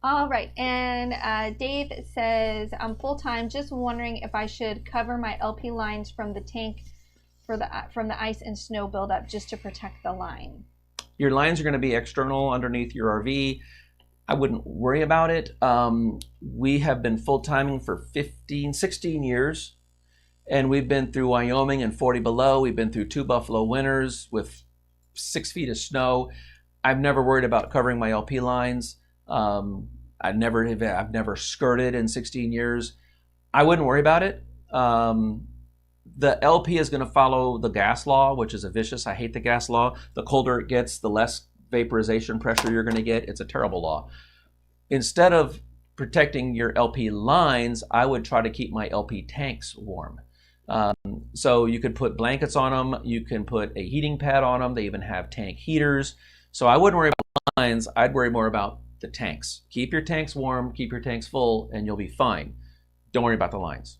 All right, and Dave says, I'm full-time, just wondering if I should cover my LP lines from the tank from the ice and snow buildup just to protect the line. Your lines are going to be external underneath your RV. I wouldn't worry about it. We have been full-timing for 15, 16 years, and we've been through Wyoming and 40 below. We've been through 2 Buffalo winters with 6 feet of snow. I've never worried about covering my LP lines. I've never skirted in 16 years. I wouldn't worry about it. The LP is going to follow the gas law, which is vicious. I hate the gas law. The colder it gets, the less vaporization pressure you're going to get. It's a terrible law. Instead of protecting your LP lines, I would try to keep my LP tanks warm. So you could put blankets on them. You can put a heating pad on them. They even have tank heaters. So I wouldn't worry about lines. I'd worry more about the tanks. Keep your tanks warm, keep your tanks full, and you'll be fine. Don't worry about the lines.